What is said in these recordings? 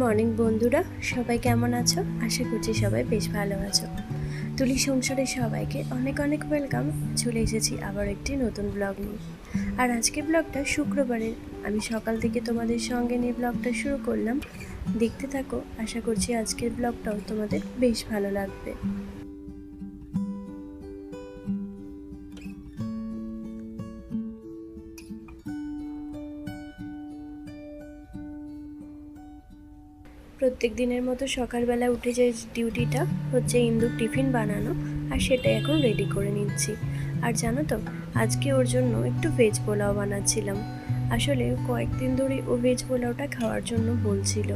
Morning বন্ধুরা, সবাই কেমন আছো? আশা করছি সবাই বেশ ভালো আছো। তুলি সংসারের সবাইকে অনেক অনেক ওয়েলকাম। চলে এসেছি আবার একটি নতুন ব্লগ নিয়ে। আর আজকে ব্লগটা শুক্রবারের। আমি সকাল থেকে তোমাদের সঙ্গে নিয়ে ব্লগটা শুরু করলাম। দেখতে থাকো, আশা করছি আজকের ব্লগটাও তোমাদের বেশ ভালো লাগবে। প্রত্যেক দিনের মতো সকালবেলা উঠে যে ডিউটিটা হচ্ছে ইন্দুর টিফিন বানানো, আর সেটাই এখন রেডি করে নিচ্ছি। আর জানো তো, আজকে ওর জন্য একটু ভেজ পোলাও বানাচ্ছিলাম। আসলে কয়েকদিন ধরে ও ভেজ পোলাওটা খাওয়ার জন্য বলছিল,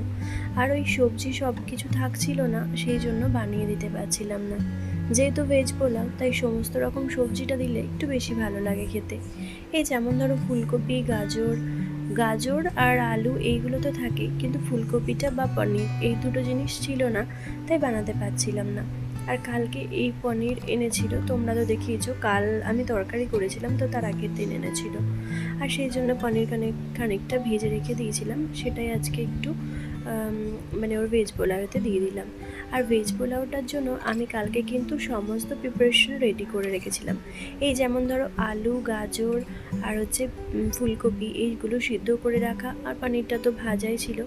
আর ওই সবজি সব কিছু থাকছিল না, সেই জন্য বানিয়ে দিতে পারছিলাম না। যেহেতু ভেজ পোলাও, তাই সমস্ত রকম সবজিটা দিলে একটু বেশি ভালো লাগে খেতে। এই যেমন ধরো ফুলকপি, গাজর আর আলু এইগুলো তো থাকে, কিন্তু ফুলকপিটা বা পনির এই দুটো জিনিস ছিল না, তাই বানাতে পারছিলাম না। আর কালকে এই পনির এনেছিল, তোমরা তো দেখিয়েছো, কাল আমি তরকারি করেছিলাম, তো তার আগের দিন এনেছিল। আর সেই জন্য পনির খানিকটা ভেজে রেখে দিয়েছিলাম, সেটাই আজকে একটু মানে ওর ভেজ পোলাওতে দিয়ে দিলাম। আর ভেজ পোলাওটার জন্য আমি কালকে কিন্তু সমস্ত প্রিপারেশন রেডি করে রেখেছিলাম। এই যেমন ধরো আলু, গাজর আর হচ্ছে ফুলকপি, এইগুলো সিদ্ধ করে রাখা, আর পনিরটা তো ভাজাই ছিল,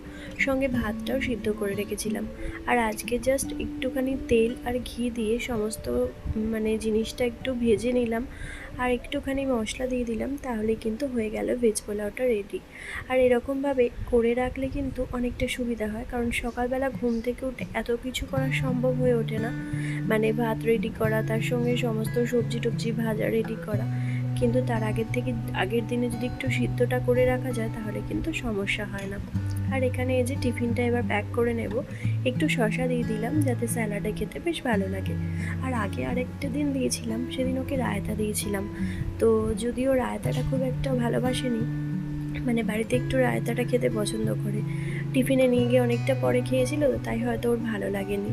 সঙ্গে ভাতটাও সিদ্ধ করে রেখেছিলাম। আর আজকে জাস্ট একটুখানি তেল আর ঘি দিয়ে সমস্ত মানে জিনিসটা একটু ভেজে নিলাম, আর একটুখানি মশলা দিয়ে দিলাম, তাহলে কিন্তু হয়ে গেল ভেজ পোলাওটা রেডি। আর এরকমভাবে করে রাখলে কিন্তু অনেকটা সুবিধা হয়, কারণ সকালবেলা ঘুম থেকে উঠে এত কিছু করা সম্ভব হয়ে ওঠে না। মানে ভাত রেডি করা, তার সঙ্গে সমস্ত সবজি টবজি ভাজা রেডি করা, কিন্তু তার আগের দিনে যদি একটু সিদ্ধটা করে রাখা যায়, তাহলে কিন্তু সমস্যা হয় না। আর এখানে এই যে টিফিনটা এবার প্যাক করে নেব, একটু শসা দিয়ে দিলাম যাতে স্যালাডে খেতে বেশ ভালো লাগে। আর আগে আরেকটা দিন দিয়েছিলাম, সেদিন ওকে রায়তা দিয়েছিলাম। তো যদিও রায়তাটা খুব একটা ভালোবাসেনি, মানে বাড়িতে একটু রায়তাটা খেতে পছন্দ করে, টিফিনে নিয়ে গিয়ে অনেকটা পরে খেয়েছিল, তো তাই হয়তো ওর ভালো লাগেনি।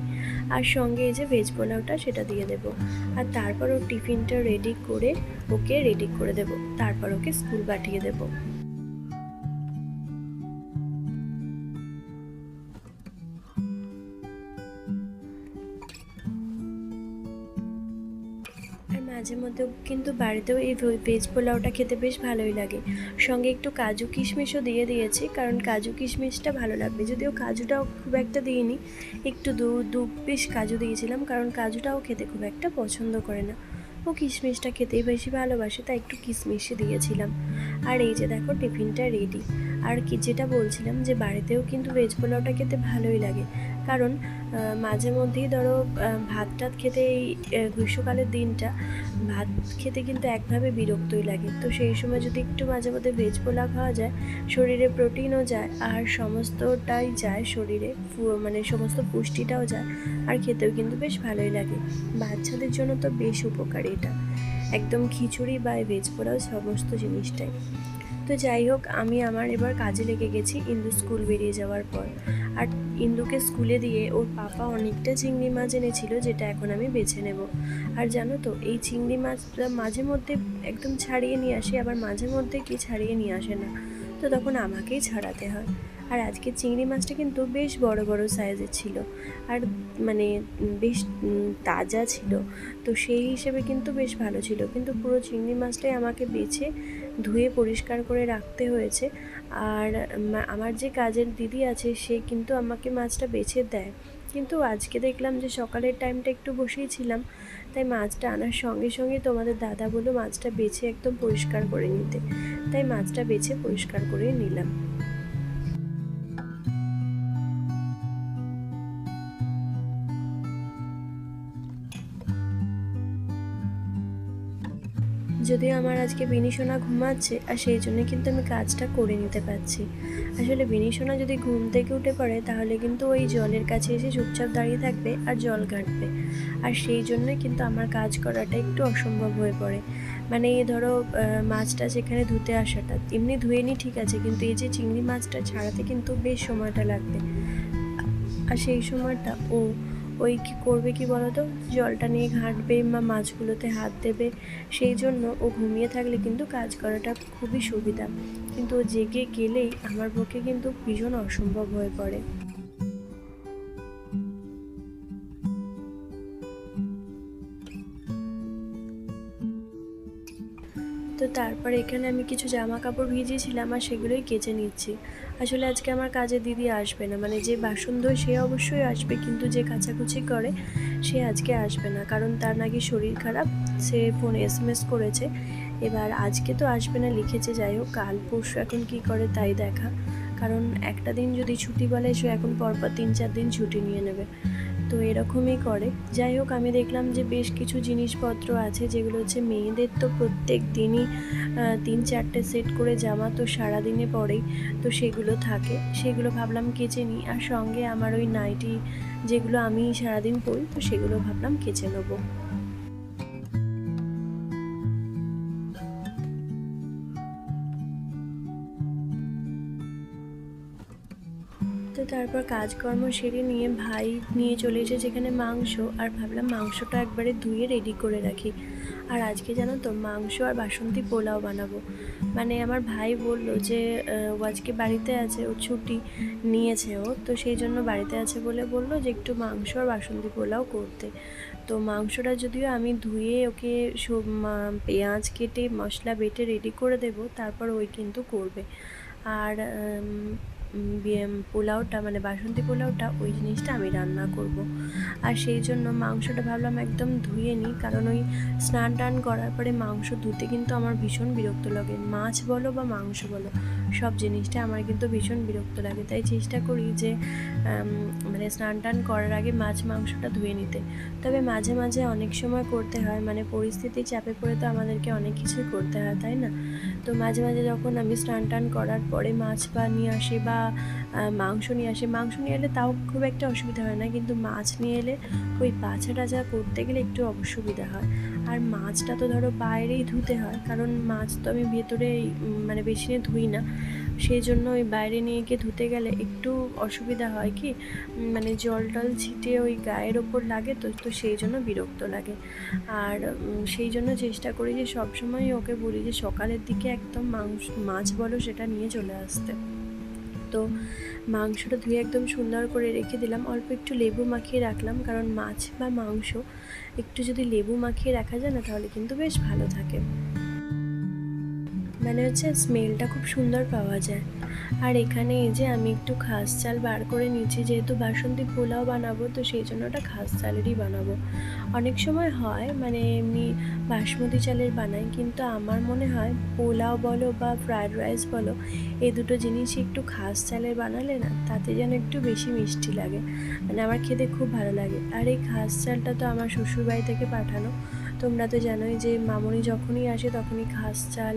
আর সঙ্গে এই যে ভেজ পোলাওটা সেটা দিয়ে দেবো। আর তারপর ওর টিফিনটা রেডি করে দেবো, তারপর ওকে স্কুল পাঠিয়ে দেবো। আর মাঝে মধ্যেও কিন্তু বাড়িতেও এই ভেজ পোলাওটা খেতে বেশ ভালোই লাগে। সঙ্গে একটু কাজু কিশমিশও দিয়ে দিয়েছি, কারণ কাজু কিশমিশটা ভালো লাগবে। যদিও কাজুটাও খুব একটা দিইনি, একটু দু পিস কাজু দিয়েছিলাম, কারণ কাজুটাও খেতে খুব একটা পছন্দ করে না, ও কিশমিশটা খেতেই বেশি ভালোবাসে, তাই একটু কিশমিশই দিয়েছিলাম। আর এই যে দেখো টিফিনটা রেডি। আর কি যেটা বলছিলাম, যে বাড়িতেও কিন্তু ভেজ পোলাওটা খেতে ভালোই লাগে, কারণ মাঝে মধ্যেই ধরো ভাত টাত খেতে, এই গ্রীষ্মকালের দিনটা ভাত খেতে কিন্তু একভাবে বিরক্তই লাগে। তো সেই সময় যদি একটু মাঝে মধ্যে ভেজ পোলাও খাওয়া যায়, শরীরে প্রোটিনও যায়, আর সমস্তটাই যায় শরীরে, মানে সমস্ত পুষ্টিটাও যায়, আর খেতেও কিন্তু বেশ ভালোই লাগে। বাচ্চাদের জন্য তো বেশ উপকারী এটা, একদম খিচুড়ি বা ভেজ পোলাও সমস্ত জিনিসটাই। তো যাই হোক, আমি আমার এবার কাজে লেগে গেছি ইন্দু স্কুল বেরিয়ে যাওয়ার পর। আর ইন্দুকে স্কুলে দিয়ে ওর পাপা অনেকটা চিংড়ি মাছ এনেছিল, যেটা এখন আমি বেছে নেব। আর জানো তো, এই চিংড়ি মাছটা মাঝে মধ্যে একদম ছাড়িয়ে নিয়ে আসে, আবার মাঝে মধ্যে কি ছাড়িয়ে নিয়ে আসে না, তো তখন আমাকেই ছাড়াতে হয়। আর আজকে চিংড়ি মাছটা কিন্তু বেশ বড় বড় সাইজের ছিল, আর মানে বেশ তাজা ছিল, তো সেই হিসেবে কিন্তু বেশ ভালো ছিল। কিন্তু পুরো চিংড়ি মাছটাই আমাকে বেছে ধুয়ে পরিষ্কার করে রাখতে হয়েছে। আর আমার যে কাজের দিদি আছে, সে কিন্তু আমাকে মাছটা বেছে দেয়, কিন্তু আজকে দেখলাম যে সকালের টাইমটা একটু বসেই ছিলাম, তাই মাছটা আনার সঙ্গে সঙ্গে তোমাদের দাদা বললো মাছটা বেছে একদম পরিষ্কার করে নিতে, তাই মাছটা বেছে পরিষ্কার করে নিলাম। যদিও আমার আজকে বিনিশোনা ঘুমাচ্ছে, আর সেই জন্যই কিন্তু আমি কাজটা করে নিতে পারছি। আসলে বিনিশোনা যদি ঘুম থেকে উঠে পড়ে, তাহলে কিন্তু ওই জলের কাছে এসে চুপচাপ দাঁড়িয়ে থাকবে আর জল ঘাঁটবে, আর সেই জন্যই কিন্তু আমার কাজ করাটা একটু অসম্ভব হয়ে পড়ে। মানে এই ধরো মাছটা যেখানে ধুতে আসাটা, এমনি ধুয়ে নিই ঠিক আছে, কিন্তু এই যে চিংড়ি মাছটা ছাড়াতে কিন্তু বেশ সময়টা লাগবে। আর সেই সময়টা ওই কী করবে কি বলতো, জলটা নিয়ে ঘাঁটবে বা মাছগুলোতে হাত দেবে, সেই জন্য ও ঘুমিয়ে থাকলে কিন্তু কাজ করাটা খুবই সুবিধা, কিন্তু ও জেগে গেলেই আমার পক্ষে কিন্তু ভীষণ অসম্ভব হয়ে পড়ে। তো তারপর এখানে আমি কিছু জামা কাপড় ভিজিয়েছিলাম আর সেগুলোই কেচে নিচ্ছি। আসলে আজকে আমার কাজে দিদি আসবে না, মানে যে বাসন ধোয় সে অবশ্যই আসবে, কিন্তু যে কাচাকুচি করে সে আজকে আসবে না, কারণ তার নাকি শরীর খারাপ। সে ফোনে SMS করেছে, এবার আজকে তো আসবে না লিখেছে। যাই হোক, কাল পরশু এখন কি করে তাই দেখা, কারণ একটা দিন যদি ছুটি বলে সে এখন পরপর 3-4 দিন ছুটি নিয়ে নেবে, তো এরকমই করে। যাই হোক, আমি দেখলাম যে বেশ কিছু জিনিসপত্র আছে যেগুলো হচ্ছে মেয়েদের তো প্রত্যেক দিনই 3-4টে সেট করে জামা তো সারাদিনে পরেই, তো সেগুলো থাকে, সেগুলো ভাবলাম কেচে নিই। আর সঙ্গে আমার ওই নাইটি যেগুলো আমি সারাদিন পরি, তো সেগুলো ভাবলাম কেচে নেবো। তো তারপর কাজকর্ম সেরে নিয়ে ভাই নিয়ে চলে এসেছে যেখানে মাংস, আর ভাবলাম মাংসটা একবারে ধুয়ে রেডি করে রাখি। আর আজকে জানো তো মাংস আর বাসন্তী পোলাও বানাবো। মানে আমার ভাই বলল যে ও আজকে বাড়িতে আছে, ও ছুটি নিয়েছে ও, তো সেই জন্য বাড়িতে আছে বলে বললো যে একটু মাংস আর বাসন্তী পোলাও করতে। তো মাংসটা যদিও আমি ধুয়ে ওকে সব পেঁয়াজ কেটে মশলা বেটে রেডি করে দেব, তারপর ওই কিন্তু করবে। আর পোলাওটা মানে বাসন্তী পোলাওটা ওই জিনিসটা আমি রান্না করব। আর সেই জন্য মাংসটা ভাবলাম একদম ধুয়ে নিই, কারণ ওই স্নান টান করার পরে মাংস ধুতে কিন্তু আমার ভীষণ বিরক্ত লাগে। মাছ বলো বা মাংস বলো, সব জিনিসটা আমার কিন্তু ভীষণ বিরক্ত লাগে। তাই চেষ্টা করি যে মানে স্নান টান করার আগে মাছ মাংসটা ধুয়ে নিতে। তবে মাঝে মাঝে অনেক সময় করতে হয়, মানে পরিস্থিতির চাপে পড়ে তো আমাদেরকে অনেক কিছুই করতে হয়, তাই না? তো মাঝে মাঝে যখন আমি স্নান টান করার পরে মাছ বা নিয়ে আসি বা মাংস নিয়ে আসি, মাংস নিয়ে এলে তাও খুব একটা অসুবিধা হয় না, কিন্তু মাছ নিয়ে এলে ওই বাছা টাছা করতে গেলে একটু অসুবিধা হয়। আর মাছটা তো ধরো বাইরেই ধুতে হয়, কারণ মাছ তো আমি ভেতরে মানে বেশি ধুই না, সেই জন্য ওই বাইরে নিয়ে গিয়ে ধুতে গেলে একটু অসুবিধা হয় কি, মানে জল টল ছিটে ওই গায়ের ওপর লাগে, তো তো সেই জন্য বিরক্ত লাগে। আর সেই জন্য চেষ্টা করি যে সবসময় ওকে বলি যে সকালের দিকে একদম মাছ বলো সেটা নিয়ে চলে আসতে। তো মাংসটা ধুয়ে একদম সুন্দর করে রেখে দিলাম, অল্প একটু লেবু মাখিয়ে রাখলাম, কারণ মাছ বা মাংস একটু যদি লেবু মাখিয়ে রাখা যায় না তাহলে কিন্তু বেশ ভালো থাকে, মানে হচ্ছে স্মেলটা খুব সুন্দর পাওয়া যায়। আর এখানে এই যে আমি একটু খাস চাল বার করে নিচ্ছি, যেহেতু বাসন্তী পোলাও বানাবো তো সেই জন্য ওটা খাস চালেরই বানাবো। অনেক সময় হয় মানে এমনি বাসমতি চালের বানাই, কিন্তু আমার মনে হয় পোলাও বলো বা ফ্রায়েড রাইস বলো, এই দুটো জিনিসই একটু খাস চালের বানালে না তাতে যেন একটু বেশি মিষ্টি লাগে, মানে আমার খেতে খুব ভালো লাগে। আর এই খাস চালটা তো আমার শ্বশুরবাড়ি থেকে পাঠানো। তোমরা তো জানোই যে মামনি যখনই আসে তখনই খাস চাল,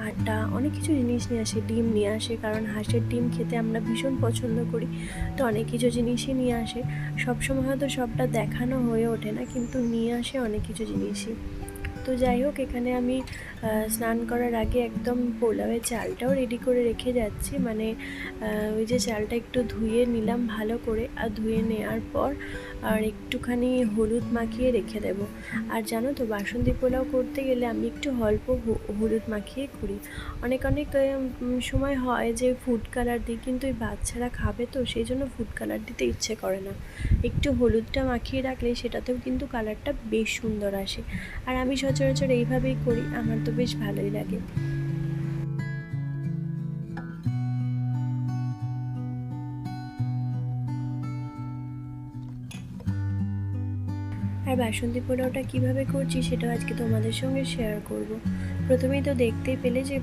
আটা, অনেক কিছু জিনিস নিয়ে আসে, ডিম নিয়ে আসে, কারণ হাঁসের ডিম খেতে আমরা ভীষণ পছন্দ করি, তো অনেক কিছু জিনিসই নিয়ে আসে। সবসময় হয়তো সবটা দেখানো হয়ে ওঠে না, কিন্তু নিয়ে আসে অনেক কিছু জিনিসই। তো যাই হোক, এখানে আমি স্নান করার আগে একদম পোলাওয়ের চালটাও রেডি করে রেখে যাচ্ছি, মানে ওই যে চালটা একটু ধুয়ে নিলাম ভালো করে, আর ধুয়ে নেওয়ার পর আর একটুখানি হলুদ মাখিয়ে রেখে দেব। আর জানো তো বাসন্তী পোলাও করতে গেলে আমি একটু অল্প হলুদ মাখিয়ে করি। অনেক সময় হয় যে ফুড কালার দিই, কিন্তু এই বাচ্চারা খাবে তো সেই জন্য ফুড কালার দিতে ইচ্ছে করে না। একটু হলুদটা মাখিয়ে রাখলে সেটাতেও কিন্তু কালারটা বেশ সুন্দর আসে। আর আমি সচরাচর এইভাবেই করি, আমার তো বেশ ভালোই লাগে। আর বাসন্তী পোলাওটা কীভাবে করছি সেটাও আজকে তোমাদের সঙ্গে শেয়ার করব। প্রথমেই তো দেখতেই পেলে যে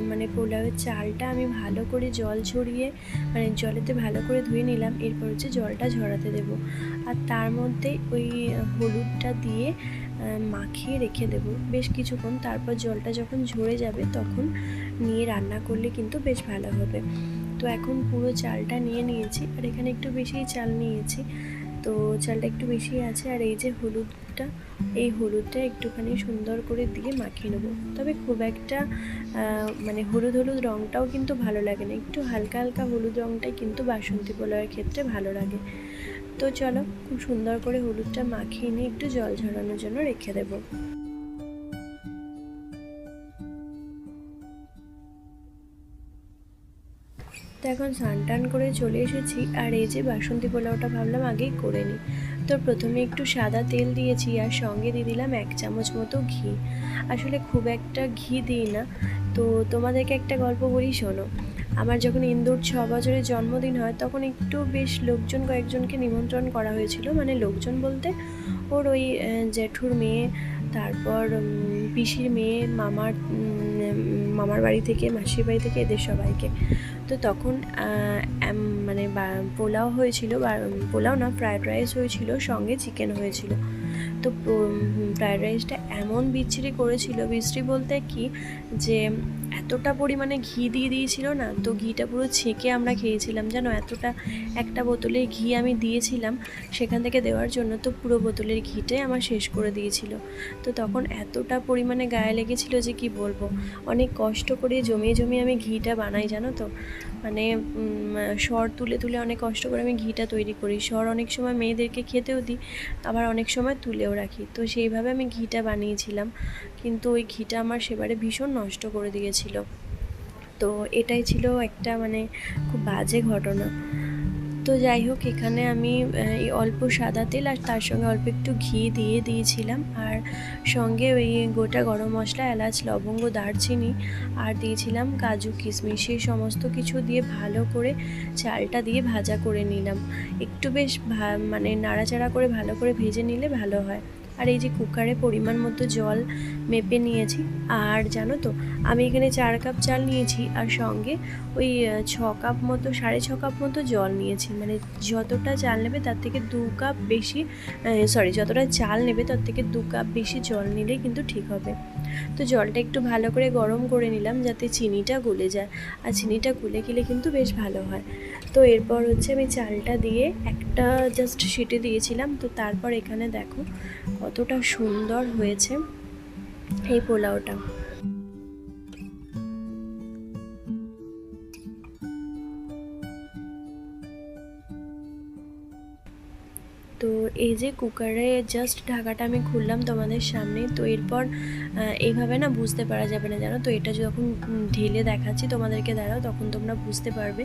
মানে পোলাওয়ের চালটা আমি ভালো করে জল ঝরিয়ে মানে জলেতে ভালো করে ধুয়ে নিলাম, এরপর হচ্ছে জলটা ঝরাতে দেব, আর তার মধ্যে ওই হলুদটা দিয়ে মাখিয়ে রেখে দেব বেশ কিছুক্ষণ। তারপর জলটা যখন ঝরে যাবে তখন নিয়ে রান্না করলে কিন্তু বেশ ভালো হবে। তো এখন পুরো চালটা নিয়ে নিয়েছি, আর এখানে একটু বেশিই চাল নিয়েছি, তো চালটা একটু বেশি আছে। আর এই যে হলুদটা, এই হলুদটা একটুখানি সুন্দর করে দিয়ে মাখিয়ে নেবো। তবে খুব একটা মানে হলুদ হলুদ রঙটাও কিন্তু ভালো লাগে না, একটু হালকা হালকা হলুদ রঙটাই কিন্তু বাসন্তী পোলাওয়ের ক্ষেত্রে ভালো লাগে। তো চলো, খুব সুন্দর করে হলুদটা মাখিয়ে নিয়ে একটু জল ঝরানোর জন্য রেখে দেবো। তো এখন স্নান টান করে চলে এসেছি, আর এই যে বাসন্তী পোলাওটা ভাবলাম আগেই করে নিই। তো প্রথমে একটু সাদা তেল দিয়েছি, আর সঙ্গে দিয়ে দিলাম 1 চামচ মতো ঘি। আসলে খুব একটা ঘি দিই না। তো তোমাদেরকে একটা গল্প বলি, শোনো। আমার যখন ইন্দুর 6 বছরের জন্মদিন হয় তখন একটু বেশ লোকজন কয়েকজনকে নিমন্ত্রণ করা হয়েছিল, মানে লোকজন বলতে ওর ওই জেঠুর মেয়ে, তারপর পিসির মেয়ে, মামার বাড়ি থেকে, মাসির বাড়ি থেকে, এদের সবাইকে। তো তখন মানে পোলাও হয়েছিল, বা পোলাও না, ফ্রায়েড রাইস হয়েছিল, সঙ্গে চিকেন হয়েছিল। তো ফ্রায়েড রাইসটা এমন বিচ্ছিরি করেছিল, বিচ্ছিরি বলতে কি, যে এতটা পরিমাণে ঘি দিয়ে দিয়েছিল না, তো ঘিটা পুরো ছেঁকে আমরা খেয়েছিলাম জানো। এতটা, একটা বোতলের ঘি আমি দিয়েছিলাম সেখান থেকে দেওয়ার জন্য, তো পুরো বোতলের ঘিটাই আমার শেষ করে দিয়েছিল। তো তখন এতটা পরিমাণে গায়ে লেগেছিল যে কি বলবো। অনেক কষ্ট করে জমিয়ে জমিয়ে আমি ঘিটা বানাই জানো তো, মানে সর তুলে তুলে অনেক কষ্ট করে আমি ঘিটা তৈরি করি। সর অনেক সময় মেয়েদেরকে খেতেও দিই, আবার অনেক সময় তুলেও রাখি। তো সেইভাবে আমি ঘিটা বানিয়েছিলাম, কিন্তু ওই ঘিটা আমার সেবারে ভীষণ নষ্ট করে দিয়েছিল। তো এটাই ছিল একটা মানে খুব বাজে ঘটনা। তো যাই হোক, এখানে আমি এই অল্প সাদা তেল আর তার সঙ্গে অল্প একটু ঘি দিয়ে দিয়েছিলাম, আর সঙ্গে ওই গোটা গরম মশলা, এলাচ, লবঙ্গ, দারচিনি, আর দিয়েছিলাম কাজু কিশমিশ। সেই সমস্ত কিছু দিয়ে ভালো করে চালটা দিয়ে ভাজা করে নিলাম। একটু বেশ মানে নাড়াচাড়া করে ভালো করে ভেজে নিলে ভালো হয়। আর এই যে কুকারে পরিমাণ মতো জল মেপে নিয়েছি। আর জানো তো, আমি এখানে 4 কাপ চাল নিয়েছি, আর সঙ্গে ওই 6 কাপ মতো, 6.5 কাপ মতো জল নিয়েছি। মানে যতটা চাল নেবে তার থেকে 2 কাপ বেশি, যতটা চাল নেবে তার থেকে 2 কাপ বেশি জল নিলেই কিন্তু ঠিক হবে। তো জলটা একটু ভালো করে গরম করে নিলাম যাতে চিনিটা গলে যায়, আর চিনিটা গলে গেলে কিন্তু বেশ ভালো হয়। তো এরপর হচ্ছে আমি চালটা দিয়ে একটা জাস্ট সিটি দিয়েছিলাম। তো তারপর এখানে দেখো কতটা সুন্দর হয়েছে এই পোলাওটা। তো এই যে কুকারে জাস্ট ঢাকাটা আমি খুললাম তোমাদের সামনে। তো এরপর এইভাবে না বুঝতে পারা যাবে না জানো তো, এটা যখন ঢেলে দেখাচ্ছি তোমাদেরকে, দাঁড়াও, তখন তোমরা বুঝতে পারবে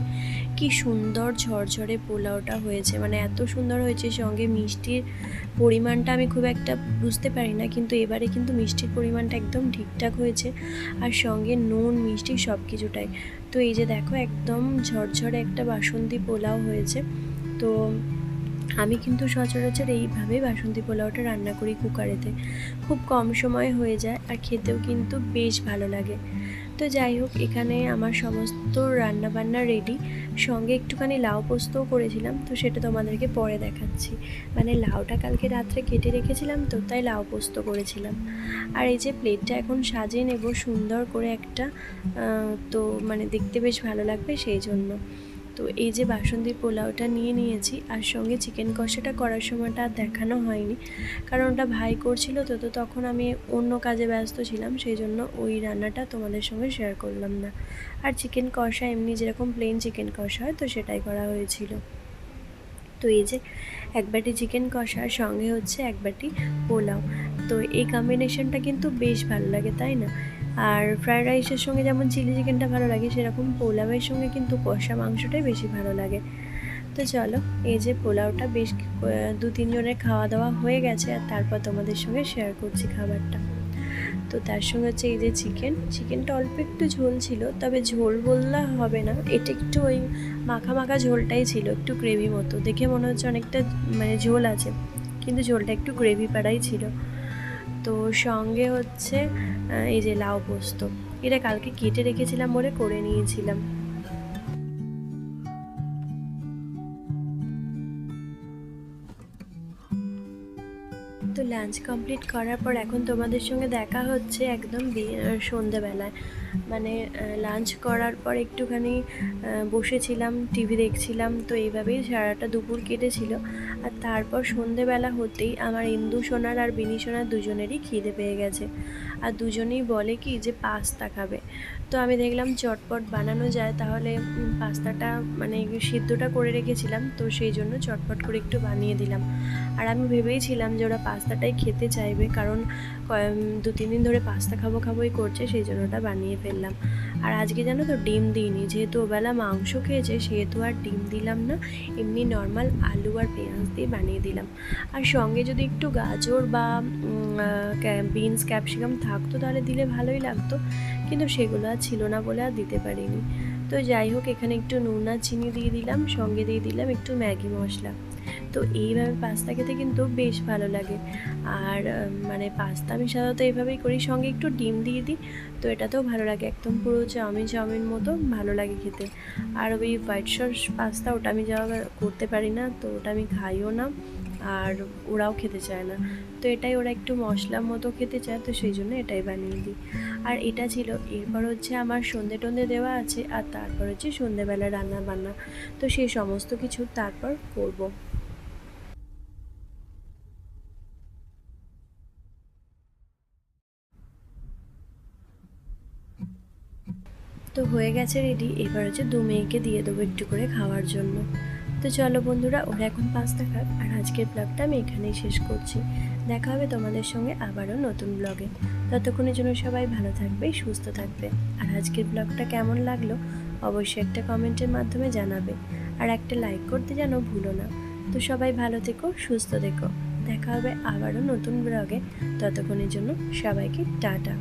কি সুন্দর ঝরঝরে পোলাওটা হয়েছে। মানে এত সুন্দর হয়েছে। সঙ্গে মিষ্টির পরিমাণটা আমি খুব একটা বুঝতে পারি না, কিন্তু এবারে কিন্তু মিষ্টির পরিমাণটা একদম ঠিকঠাক হয়েছে, আর সঙ্গে নুন, মিষ্টি সব কিছুটাই। তো এই যে দেখো একদম ঝরঝরে একটা বাসন্তী পোলাও হয়েছে। তো আমি কিন্তু সচরাচর এইভাবে বাসন্তী পোলাওটা রান্না করি কুকারেতে, খুব কম সময়ে হয়ে যায়, আর খেতেও কিন্তু বেশ ভালো লাগে। তো যাই হোক, এখানে আমার সমস্ত রান্নাবান্না রেডি। সঙ্গে একটুখানি লাউ পোস্তও করেছিলাম, তো সেটা তোমাদেরকে পরে দেখাচ্ছি। মানে লাউটা কালকে রাত্রে কেটে রেখেছিলাম, তো তাই লাউ পোস্ত করেছিলাম। আর এই যে প্লেটটা এখন সাজিয়ে নেব সুন্দর করে একটা, তো মানে দেখতে বেশ ভালো লাগবে সেই জন্য। তো এই যে বাসন্তী পোলাওটা নিয়ে নিয়েছি, আর সঙ্গে চিকেন কষাটা করার সময়টা আর দেখানো হয়নি, কারণ ওটা ভাই করছিল। তো তো তখন আমি অন্য কাজে ব্যস্ত ছিলাম, সেই জন্য ওই রান্নাটা তোমাদের সঙ্গে শেয়ার করলাম না। আর চিকেন কষা এমনি যেরকম প্লেন চিকেন কষা হয়, তো সেটাই করা হয়েছিল। তো এই যে এক বাটি চিকেন কষার সঙ্গে হচ্ছে এক বাটি পোলাও। তো এই কম্বিনেশনটা কিন্তু বেশ ভালো লাগে, তাই না? আর ফ্রায়েড রাইসের সঙ্গে যেমন চিলি চিকেনটা ভালো লাগে, সেরকম পোলাওয়ের সঙ্গে কিন্তু কষা মাংসটাই বেশি ভালো লাগে। তো চলো, এই যে পোলাওটা বেশ 2-3 জনের খাওয়া দাওয়া হয়ে গেছে, আর তারপর তোমাদের সঙ্গে শেয়ার করছি খাবারটা। তো তার সঙ্গে হচ্ছে এই যে চিকেনটা অল্প একটু ঝোল ছিল, তবে ঝোল বললে হবে না, এটা একটু ওই মাখা মাখা ঝোলটাই ছিল, একটু গ্রেভি মতো। দেখে মনে হচ্ছে অনেকটা মানে ঝোল আছে, কিন্তু ঝোলটা একটু গ্রেভি পাড়াই ছিল। তো সঙ্গে হচ্ছে এই যে লাউ পোস্ত, এটা কালকে কেটে রেখেছিলাম বলে করে নিয়েছিলাম। তো লাঞ্চ কমপ্লিট করার পর এখন তোমাদের সঙ্গে দেখা হচ্ছে একদম সন্ধেবেলায়। মানে লাঞ্চ করার পর একটুখানি বসেছিলাম, টিভি দেখছিলাম। তো এইভাবেই সারাটা দুপুর কেটেছিল। আর তারপর সন্ধেবেলা হতেই আমার ইন্দু সোনার আর বিনি সোনার দুজনেরই খিদে পেয়ে গেছে, আর দুজনেই বলে কি যে পাস্তা খাবে। তো আমি দেখলাম চটপট বানানো যায়, তাহলে পাস্তাটা মানে সিদ্ধটা করে রেখেছিলাম, তো সেই জন্য চটপট করে একটু বানিয়ে দিলাম। আর আমি ভেবেইছিলাম যে ওরা পাস্তাটা পাস্তাটাই খেতে চাইবে, কারণ 2-3 দিন ধরে পাস্তা খাবোই করছে, সেই জন্য ওটা বানিয়ে ফেললাম। আর আজকে জানো তো ডিম দিইনি, যেহেতু ওবেলা মাংস খেয়েছে সেহেতু আর ডিম দিলাম না, এমনি নর্মাল আলু আর পেঁয়াজ দিয়ে বানিয়ে দিলাম। আর সঙ্গে যদি একটু গাজর বা বিনস ক্যাপসিকাম থাকতো তাহলে দিলে ভালোই লাগতো, কিন্তু সেগুলো আর ছিল না বলে আর দিতে পারিনি। তো যাই হোক, এখানে একটু নুন আর চিনি দিয়ে দিলাম, সঙ্গে দিয়ে দিলাম একটু ম্যাগি মশলা। তো এইভাবে পাস্তা খেতে কিন্তু বেশ ভালো লাগে। আর মানে পাস্তা আমি সাধারণত এইভাবেই করি, সঙ্গে একটু ডিম দিয়ে দিই, তো এটাতেও ভালো লাগে, একদম পুরো চাউমিন মতো ভালো লাগে খেতে। আর ওই হোয়াইট সস পাস্তা ওটা আমি যা করতে পারি না, তো ওটা আমি খাইও না, আর ওরাও খেতে চায় না। তো এটাই, ওরা একটু মশলার মতো খেতে চায়, তো সেই জন্য এটাই বানিয়ে দিই। আর এটা ছিল, এরপর হচ্ছে আমার সন্ধে টন্ধে দেওয়া আছে, আর তারপর হচ্ছে সন্ধেবেলা রান্না বান্না, তো সেই সমস্ত কিছু তারপর করব। তো হয়ে গেছে রেডি, এবার হচ্ছে দু মেয়েকে দিয়ে দেবো একটু করে খাওয়ার জন্য। তো চলো বন্ধুরা, ওরা এখন পাস্তা খাক, আর আজকের ব্লগটা আমি এখানেই শেষ করছি। দেখা হবে তোমাদের সঙ্গে আবারও নতুন ব্লগে। ততক্ষণের জন্য সবাই ভালো থাকবে, সুস্থ থাকবে। আর আজকের ব্লগটা কেমন লাগলো অবশ্যই একটা কমেন্টের মাধ্যমে জানাবে, আর একটা লাইক করতে যেন ভুলো না। তো সবাই ভালো থেকো, সুস্থ থেকো, দেখা হবে আবারও নতুন ব্লগে। ততক্ষণের জন্য সবাইকে টাটা।